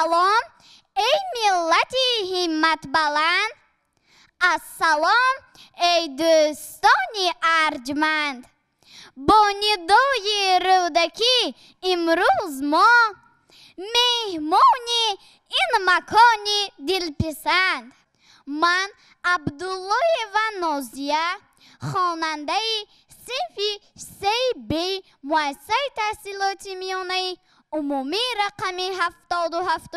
سلام ای ملتی همت بلند، السلام ای دوستانی ارجمند. با ندای رودکی امروز ما مهمانی این مکانی دلپسند. من عبدالله و نازیه خواننده صنف 3B مؤسسه تحصیلات میانه عمومی رقم 77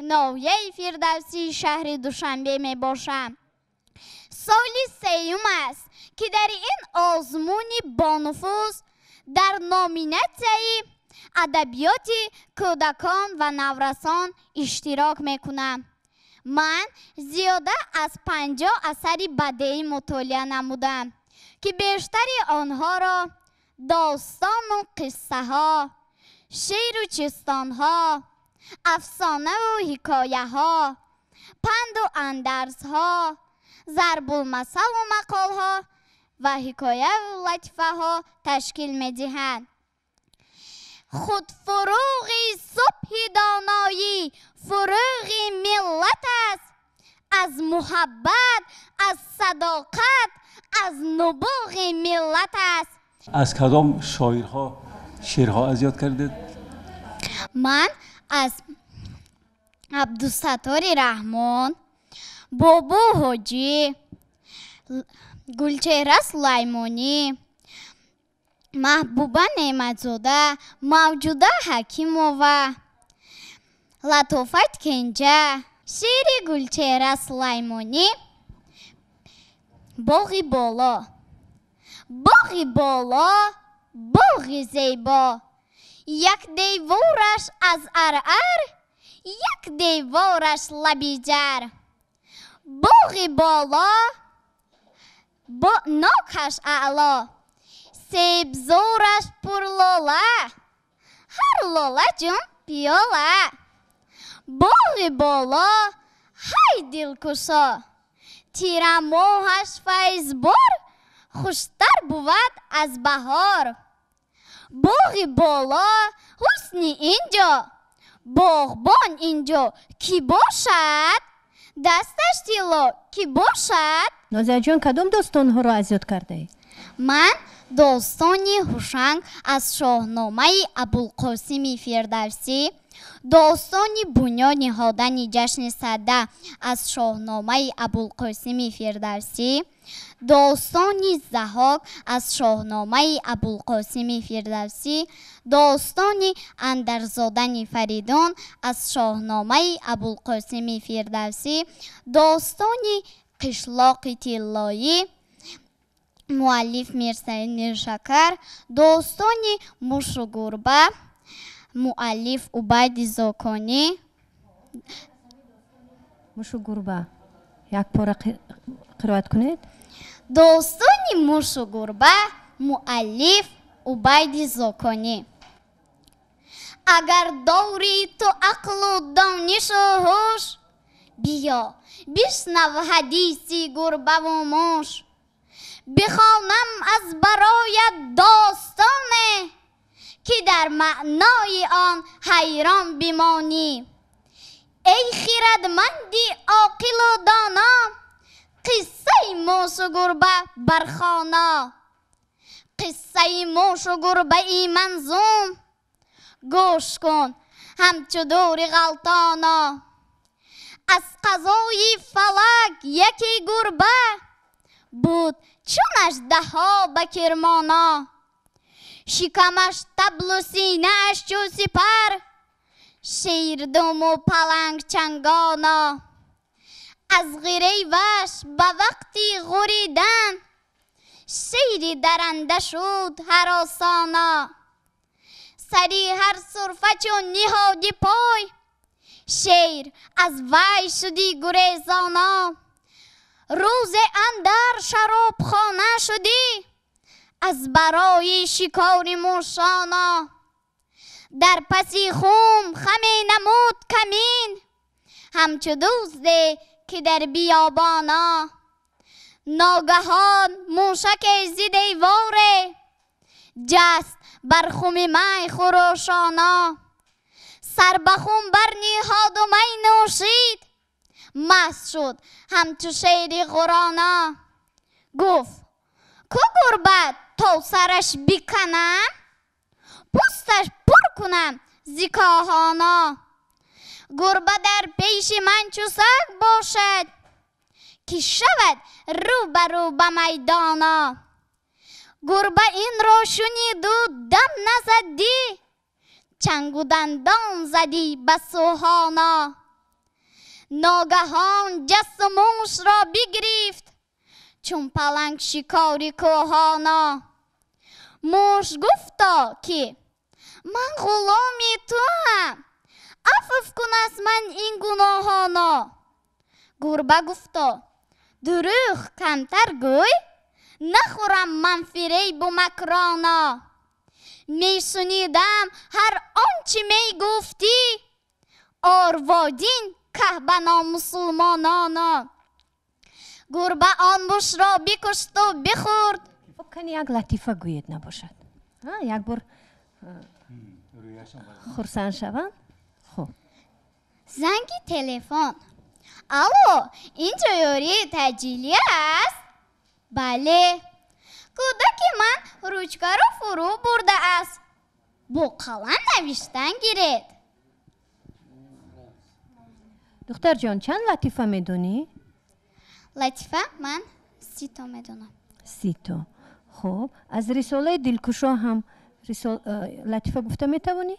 ناحیه فردوسی شهر دوشنبه می باشم. سال سیوم است که در این آزمون بانفوذ در نامینته ادبیات کودکان و نورسان اشتراک میکنم. من زیاده از 50 اثر بدیعی مطالعه نمودم که بیشتر آنها را داستان و قصه ها، شعر و چستان ها، افسانه و حکایه ها، پند و اندرز ها، ضرب المثل و مقال ها و حکایه و لطیفه ها تشکیل می دهند. خود فروغ صبح دانایی فروغ ملت است، از محبت، از صداقت، از نبوغ ملت است. از کدام شعرها اذیت کردید؟ من از عبدالستار رحمان، بابا حاجی، گلچهره سلیمانی، محبوبه نعمتزاده، موجوده حکیموه، لطافت کنجه، شعر گلچهره سلیمانی. باغی بالا، باغی بالا، باغی زیبا، یک دیوارش از عرعر، یک دیوارش لبیجر. باغی بالا، ناکش اعلا، سیبزارش پر لاله، هر لاله جون پیاله. باغی بالا، های دلکشا، تیر ماهش فیضبار، خوشتر بود از بهار. باغی بالا، حسن اینجا، باغبان اینجا کی باشد؟ دستش طلا کی باشد؟ نازیه جان کدام داستانها را اذیت کرده ای؟ من داستانی هوشنگ از شاهنامه ابوالقاسم فردوسی، داستانی بنیان نهادن جشن سده از شاهنامه ابوالقاسم فردوسی، داستانی ضحاک از شاهنامه ابوالقاسم فردوسی، داستانی اندرزادن فریدون از شاهنامه ابوالقاسم فردوسی، داستانی قشلاق طلایی مؤلف میرزایی نیشکر، داستانی موش و گربه مؤلف عبید زاکانی. موش و گربه یک پاره قرائت کنید. داستانی موش و گربه مؤلف عبید زاکانی. اگر داری تو عقل و دانش و هوش، بیا بشنو حدیثی گربه و موش. بخوانم از برایت داستانه که در معنای آن حیران بمانی. ای خردمندی عاقل و دانا، قصه موش و گربه برخوانا. قصه موش و گربه ای منظوم، گوش کن همچو دور غلطانا. از قضای فلک یکی گربه، بود چون اژدها به کرمانا. شکمش طبل و سینه اش چو سپر، شیردم و پلنگ چنگانا. از غریوش به وقتی غریدن، شیر درنده شد هراسانا. سری هر صرفه چون نهادی پای، شیر از وی شدی گریزانا. روز اندر شراب خانه شدی، از برای شکار موشانا. در پسی خم خمی نمود کمین، همچو دزدی که در بیابانا. ناگهان موشک ز دیواره، جست بر خم می خروشانا. سر به خون برنهاد و می نوشید. مست شد همچو شیر قرانا. گفت کو گربه تا سرش بکنم، پوستش پر کنم ز کاهانا. گربه در پیش من چو سگ باشد، که شود رو به رو به میدانا. گربه این را شنید و دم نزدی، چنگ و دندان زدی به سوهانا. ناگهان جست و موش را بگرفت، چون پلنگ شکاری کوهانا. موش گفتا که من غلامی تو هم، عفو کن از من این گناهانا. گربه گفتا دروغ کمتر گوی، نخورم من فریب و مکرانا. می شنیدم هر آنچه می گفتی، آروادین که به نامسلمانانا. گربه آن موش را بکشت و بخورد. فکر کنی یک لطیفه گوید نباشد. یک بار خرسند شوند. خب زنگ تلفن. الو، اینجا یاری تجلیه است؟ بله. کودک من روچکه را فرو برده است. با قلم نوشتن گیرد. دختر جان چند لطیفه میدونی؟ لطیفه من 30 تا میدونم. 30 تا. خب از رساله دلکشا هم لطیفه گفته میتوانی؟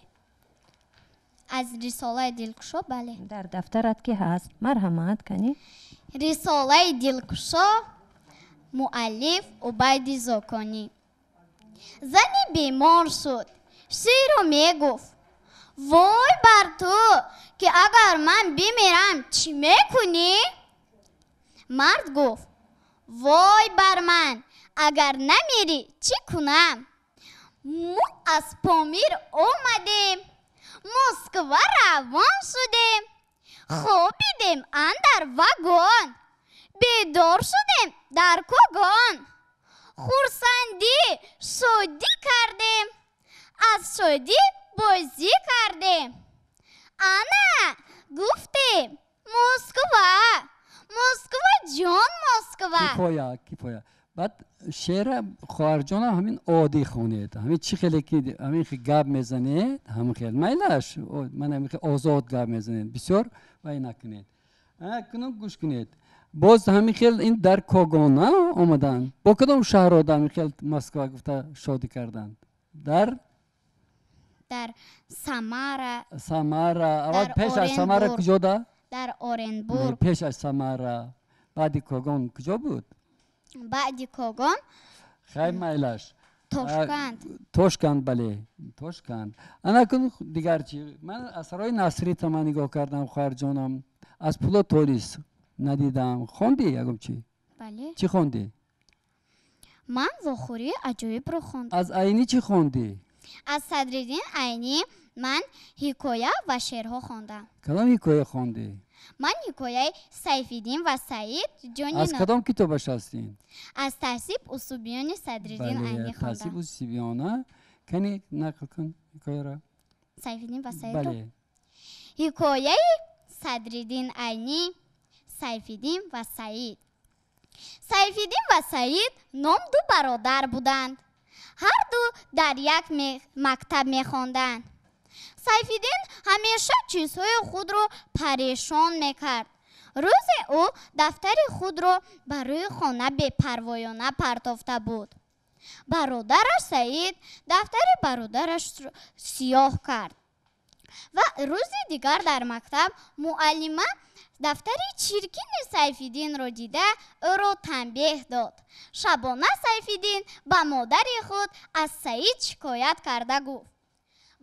از رساله دلکشا بله. در دفترت که هست مرحمت کنی. رساله دلکشا، مؤلف عبید زاکانی. زنی بیمار شد، شعر رو میگفت وای بر تو که اگر من بمیرم چی میکنی؟ مرد گفت وای بر من اگر نمیری چی کنم؟ ما از پامیر آمدیم، مسکو روان شدیم، خوابیدیم اندر وگان، بیدار شدیم در کوگان. خرسندی شادی کردیم، از شادی بازی کردیم. انا گفتیم مسکو جان مسکو. کیفایا بعد شعر خواهر جان همین عادی خونید، همین چی خیلی که همین خیلی گپ میزنید، همین خیلی میلش من همین خیلی آزاد گپ میزنید، بسیار وای نکنید. کنم گوش کنید. باز همین خیلی این در کوگان آمدن. با کدام شهر آدم همین خیلی مسکو گفته شادی کردند؟ در سمارا. اول پیش از سمارا کجا ده؟ در اورنبورگ. پیش از سمارا. بعد کوگان کجا بود؟ بعد کوگان خیلی میلش. توشکند. بله توشکند. انا کن دیگر چی؟ من اثرای نصری تا من نگاه کردم خواهر جانم، از پلوتولیس ندیدم. خوندی یکم چی؟ بله. چی خوندی؟ من وخوری عجایب رو خوندم. از عینی چی خوندی؟ از صدرالدین عینی من حکایه و شعرها خوندم. کدام حکایه خوندی؟ من حکایه سیفالدین و سعید جانی از کدام کتابش هستین؟ از ترتیب اسوبیان صدرالدین عینی خوندم. ترتیب اسوبیان کنی نقل کن حکایه را. سیفالدین و سعید. بله. حکایه صدرالدین عینی، سیفالدین و سعید. سیفالدین و سعید نام دو برادر بودند. هر دو در یک مکتب میخواندند. سیفالدین همیشه چیزهای خود را پریشان میکرد. روز او دفتر خود را برای خانه بی‌پروایانه پرتافته بود. برادرش سعید دفتر برادرش را سیاه کرد و روز دیگر در مکتب معلمه دفتر چرکین سیفالدین را دیده او را تنبیه داد. شبانه سیفالدین به مادر خود از سعید شکایت کرده گفت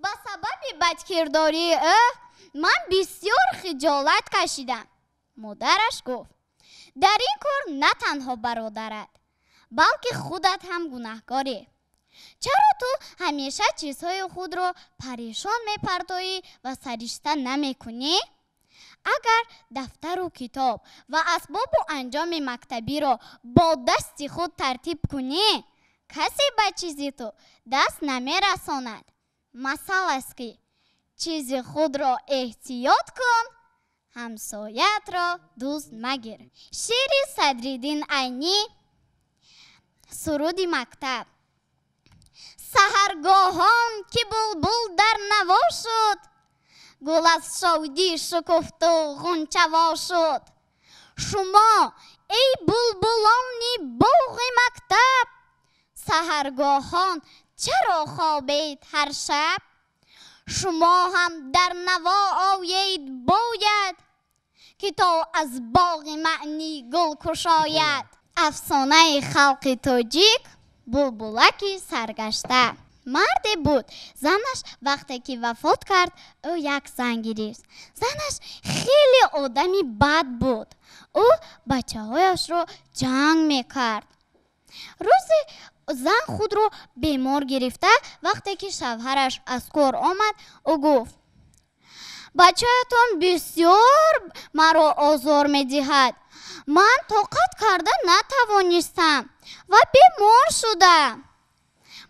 با سبب بدکرداری او من بسیار خجالت کشیدم. مادرش گفت در این کار نه تنها برادرت بلکه خودت هم گناهکاری. چرا تو همیشه چیزهای خود را پریشان میپرتایی و سرشته نمیکنی؟ اگر دفتر و کتاب و اسباب و انجام مکتبی را با دست خود ترتیب کنی، کسی به چیزی تو دست نمیرساند. مثال است که چیزی خود را احتیاط کن، همسایت را دوست مگیر. شعر صدرالدین عینی. سرود مکتب. سحرگاهان که بلبل در نوا شد، گل از شادی شکفت و غنچه وا شد. شما ای بلبلان باغ مکتب، سحرگاهان چرا خوابید هر شب؟ شما هم در نوا آیید باید، که تا از باغ معنی گل کشاید. افسانه خلق تاجیک، بلبلکی سرگشته. مردی بود، زنش وقتی که وفات کرد او یک زن گرفت. زنش خیلی آدمی بد بود. او بچه هایش رو جنگ میکرد. روزی زن خود رو بیمار گرفته. وقتی که شوهرش از کار آمد او گفت بچه‌تان بسیار مرا آزار میدهد، من طاقت کرده نتوانستم و بیمار شدم.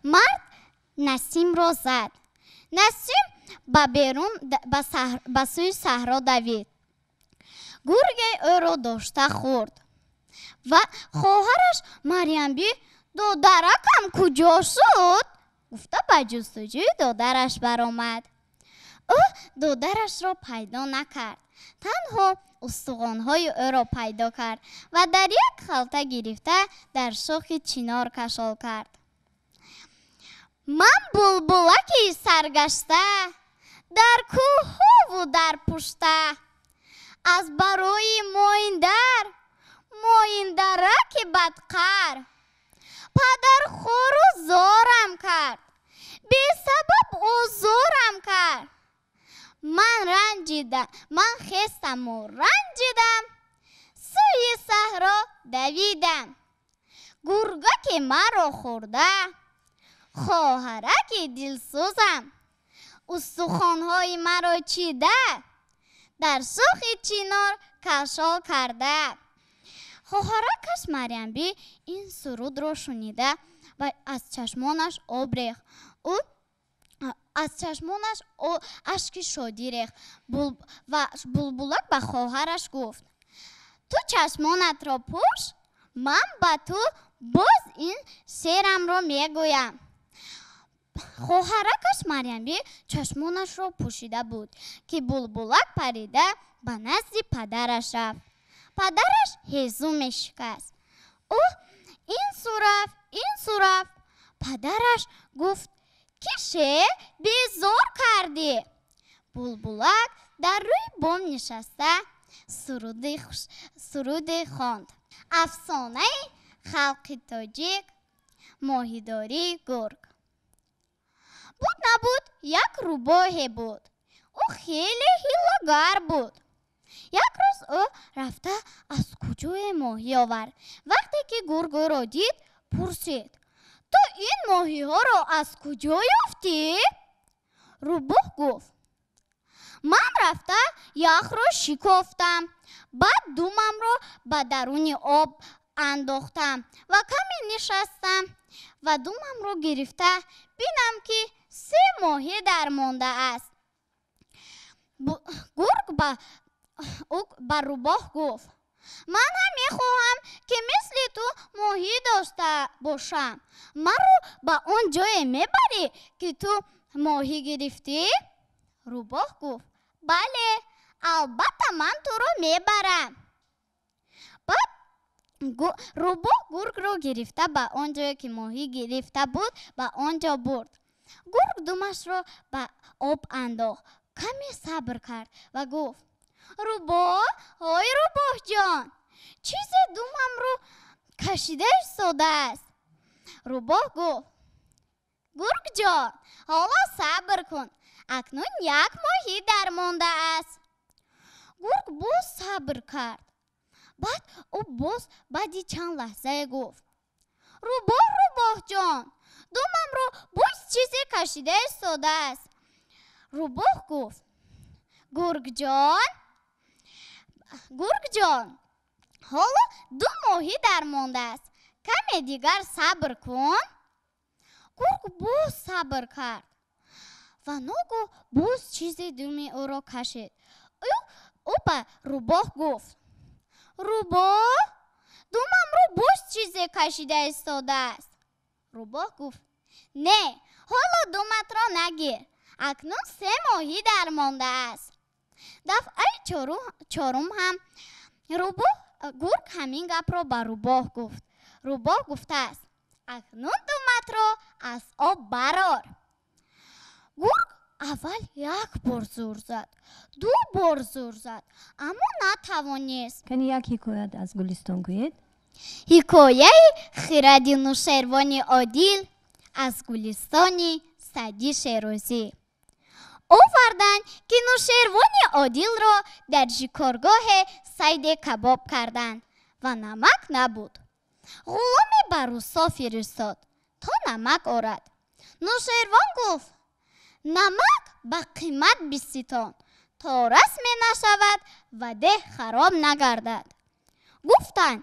مرد نسیم را زد. نسیم به بیرون به سوی صحرا دوید. گرگ او را داشته خورد و خواهرش مریم بی دادرکم کجا شد؟ گفته به جستجوی دادرش برآمد. او دادرش را پیدا نکرد، تنها استخوان‌های او را پیدا کرد و در یک خلطه گرفته در شاخ چنار کشال کرد. من بلبلکی سرگشته، در کوه‌ها و در پشته، از برای مایندرک بدقر، پدر خور و زارم کرد، بی سبب آزارم کرد. من خستم و رنجیدم، سوی صحرا دویدم. گرگک مرا خورده، خواهرک دلسوزم، استخوان‌های مرا چیده، در شاخ چنار کشال کرده. خواهرکش مریم بی این سرود را شنیده و از چشمانش آب ریخت. او از چشمانش اشک شادی ریخت و بلبلک به خواهرش گفت تو چشمانت را پوش، من به تو باز این شعرم را میگویم. خواهرکش مریم بی چشمانش را پوشیده بود که بلبلک پریده به نزد پدرش رفت. پدرش هیزم شکست. او این صورت. پدرش گفت که شعر بیزار کردی. بلبلک در روی بام نشسته سرود خواند. افسانه خلق تاجیک، ماهیداری گرگ. بود نبود یک روباهی بود. او خیلی حیله‌گر بود. یک روز او رفته از کجای ماهی آورد. وقتی که گرگ را دید پرسید تو این ماهی ها را از کجا یافتی؟ روباه گفت من رفته یخ را شکافتم، بعد دومم را به درون آب انداختم و کمی نشستم و دومم را گرفته بینم که 3 ماهی در مانده است. گرگ به روباه گفت من هم میخواهم که مثل تو ماهی داشته باشم، من رو به اون جای میبری که تو ماهی گرفتی؟ روباه گفت بله البته من تو رو میبرم. بعد روباه گرگ رو گرفته به اون جایی که ماهی گرفته بود به اونجا برد. گرگ دومش رو به آب انداخت، کمی صبر کرد و گفت روباه جان، چیز دومم رو کشیده ساده است. روباه گفت گرگ جان حالا صبر کن، اکنون 1 ماهی در مانده است. گرگ باز صبر کرد. بعد او باز بعدی چند لحظه گفت روباه جان، دومم رو باز چیزی کشیده ساده است. روباه گفت گرگ جان حالا 2 ماهی در مانده است، کمی دیگر صبر کن. گرگ باز صبر کرد. ва ногоҳ боз чизи думи ӯро кашид. ӯ ба рӯбоҳ гуфт: рӯбоҳ, думамро боз чизе кашида истодааст. рӯбоҳ гуфт: не, ҳоло думатро нагир, акнун 3 моҳӣ дар мондааст. дафъаи чорум ҳам гург ҳамин гапро ба рӯбоҳ гуфт. рӯбоҳ гуфтааст: акнун думатро аз об барор. гург аввал 1 бор зур зад, 2 бор зур зад, аммо натавонист. кани як ҳикоят аз гулистон гӯед. ҳикояи хиради нӯшервони одил аз гулистони Саъди Шерозӣ. оварданд ки нӯшервони одилро дар шикоргоҳе сайди кабоб карданд ва намак набуд. ғуломе ба рӯсо фиристод то намак орад. нӯшервон гуфт: намак ба қимат биситон, то расме нашавад ва деҳ хароб нагардад. гуфтанд: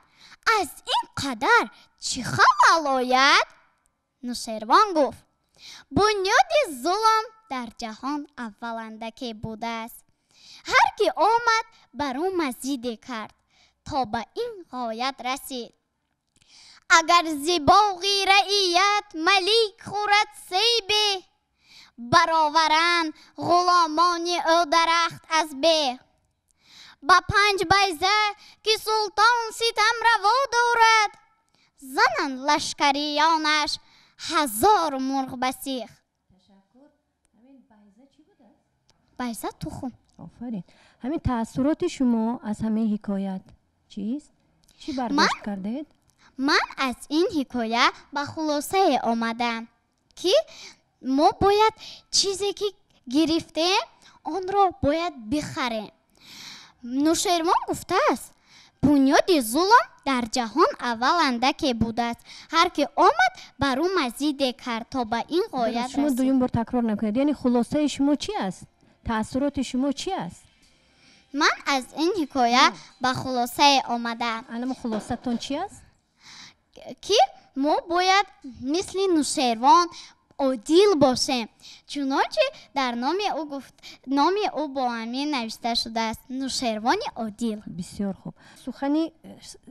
аз ин қадар чӣ халал ояд? нӯшервон гуфт: бунёди зулм дар ҷаҳон авваландаке будааст. ҳар кӣ омад бар ӯ мазиде кард, то ба ин ғоят расид. агар зибоғи раият малик хӯрад сейбе, бароваранд ғуломони ӯ дарахт аз беҳ. ба 5 байза ки султон ситам раво дорад, зананд лашкарионаш 1000 мурғ ба сих. байза тухм. آفرین. همین تأثیرات شما از همین حکایت چیست؟ چی برداشت کردید؟ من از این حکایت با خلاصه آمدم که ما باید چیزی که گرفتیم آن را باید بخریم. نوشیروان گفته است بنیاد ظلم در جهان اول اندکی بوده است. هر که آمد بر او مزید کرد تا به این غایت شما رسید. دویم بار تکرار نکنید. یعنی خلاصه شما چی است؟ تأثیرات شما چی است؟ من از این حکایت با خلاصه آمدم. الان خلاصه تون چی است؟ که ما باید مثل نوشیروان عادل باشیم. چنانچه در نام او گفت، نام او با همین نوشته شده است، نوشیروان عادل. بسیار خوب. سخنی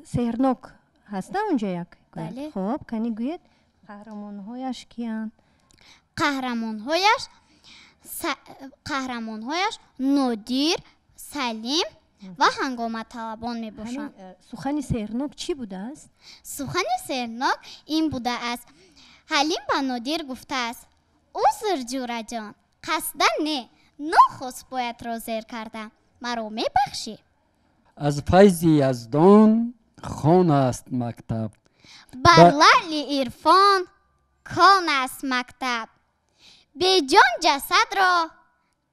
سحرناک هست اونجا یک؟ بله. خب کنی گوید قهرمان‌هایش کیان؟ قهرمان‌هایش نادر، سلیم و هنگامت طلبان می باشند. سخنی سحرناک چی بوده است؟ سخن سحرناک این بوده است. حلیم به نادر گفته است عذر جورا جان، قصدن نه، ناخواست باید را زیر کردم، مرا می بخشی. از فیض یزدان خان است مکتب، بر لعل عرفان کان است مکتب. به جان جسد را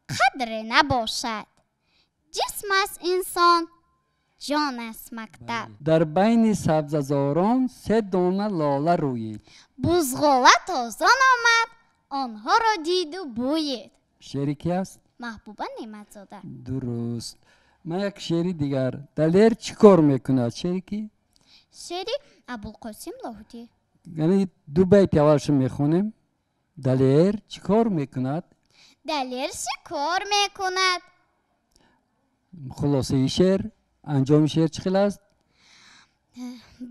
قدر نباشد، جسم است انسان، جان است مکتب. در بین سبززاران 3 دانه لاله رویید، بزغاله تازان آمد، آنها را دید و بوید. شعری کی است؟ محبوبه نعمتزاده. درست. من یک شعری دیگر. دلیر چی کار میکند؟ شعری کی؟ شعری ابوالقاسم لاهوتی. یعنی 2 بیت اولش میخونیم. دلیر چی کار میکند؟ دلیر چی کار میکند؟ خلاصه شعر، انجام شعر چی خیلی است؟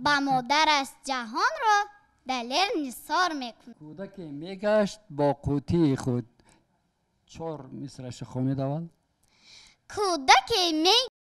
با مادر است جهان را دلیر نثار میکند. کودک میگشت با قوطی خود. 4 مصرعش خوانید اول. کودک